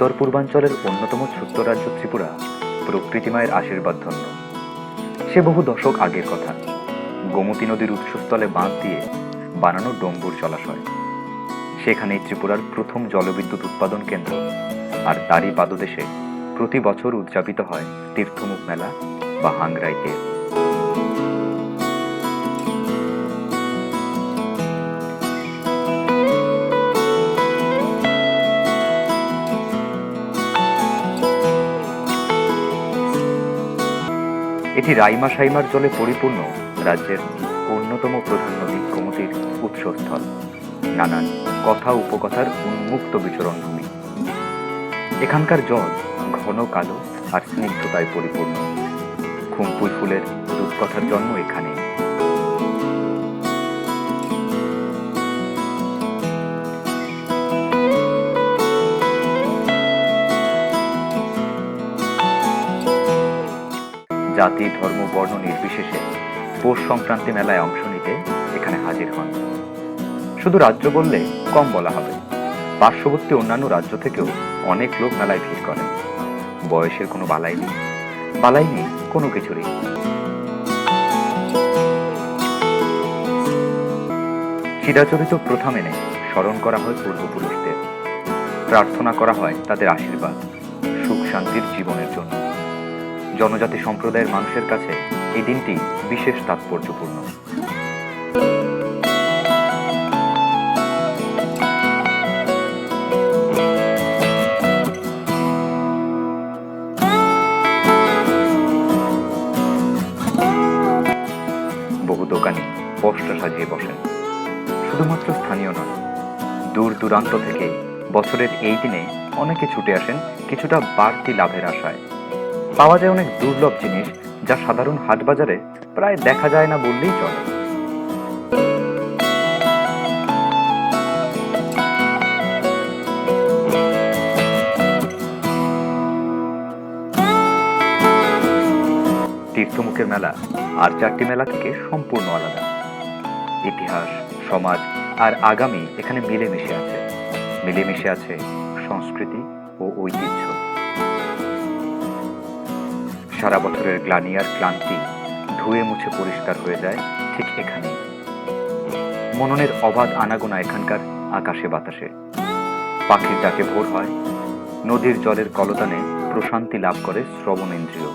উত্তর পূর্বাঞ্চলের অন্যতম ছোট্ট রাজ্য ত্রিপুরা প্রকৃতিমায়ের আশীর্বাদ ধন্য। সে বহু দশক আগের কথা। গোমতী নদীর উৎসস্থলে বাঁধ দিয়ে বানানো ডম্বুর জলাশয়, সেখানেই ত্রিপুরার প্রথম জলবিদ্যুৎ উৎপাদন কেন্দ্র। আর তারই পাদদেশে প্রতি বছর উদযাপিত হয় তীর্থমুখ মেলা বা হাংরাইতে। এটি রাইমা সাইমার জলে পরিপূর্ণ রাজ্যের অন্যতম প্রধান নদী গোমতীর উৎসস্থল, নানান কথা উপকথার উন্মুক্ত বিচরণ ভূমি। এখানকার জল ঘন কালো আর স্নিগ্ধতায় পরিপূর্ণ। খুম্পুই ফুলের রূপকথার জন্ম এখানে। জাতি ধর্ম বর্ণ নির্বিশেষে পৌষ সংক্রান্তি মেলায় অংশ নিতে এখানে হাজির হন। শুধু রাজ্য বললে কম বলা হবে, পার্শ্ববর্তী অন্যান্য রাজ্য থেকেও অনেক লোক মেলায় ভিড় করেন। বয়সের কোনো বালাই নেই কোনো কিছুরই। চিরাচরিত প্রথা মেনে স্মরণ করা হয় পূর্বপুরুষদের, প্রার্থনা করা হয় তাদের আশীর্বাদ, সুখ শান্তির জীবনের জন্য। জনজাতি সম্প্রদায়ের মানুষের কাছে এই দিনটি বিশেষ তাৎপর্যপূর্ণ। বহু দোকানি পসরা সাজিয়ে বসেন। শুধুমাত্র স্থানীয় নয়, দূর দূরান্ত থেকে বছরের এই দিনে অনেকে ছুটে আসেন কিছুটা বাড়তি লাভের আশায়। পাওয়া যায় অনেক দুর্লভ জিনিস, যা সাধারণ হাটবাজারে প্রায় দেখা যায় না বললেই চলে। তীর্থমুখের মেলা আর চারটি মেলা থেকে সম্পূর্ণ আলাদা। ইতিহাস, সমাজ আর আগামী এখানে মিলেমিশে আছে সংস্কৃতি ও ঐতিহ্য। সারা বছরের গ্লানি আর ক্লান্তি ধুয়ে মুছে পরিষ্কার হয়ে যায় ঠিক এখানেই। মননের অবাধ আনাগোনা এখানকার আকাশে বাতাসে। পাখির ডাকে ভোর হয়, নদীর জলের কলতানে প্রশান্তি লাভ করে শ্রবণেন্দ্রিয়।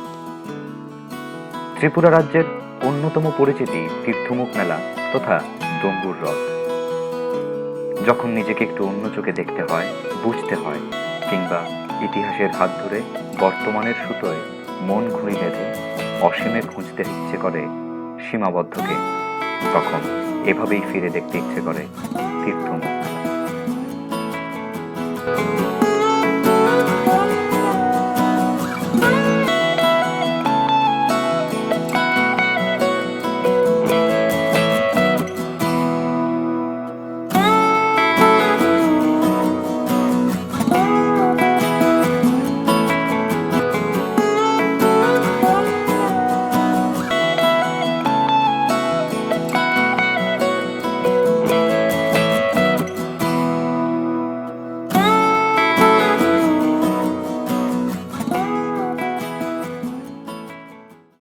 ত্রিপুরা রাজ্যের অন্যতম পরিচিতি তীর্থমুখ মেলা তথা ডম্বুর হ্রদ। যখন নিজেকে একটু অন্য চোখে দেখতে হয়, বুঝতে হয়, কিংবা ইতিহাসের হাত ধরে বর্তমানের সুতোয় মন ঘুরি বেঁধে অসীমে খুঁজতে ইচ্ছে করে সীমাবদ্ধকে, তখন এভাবেই ফিরে দেখতে ইচ্ছে করে তীর্থমুখ মেলা।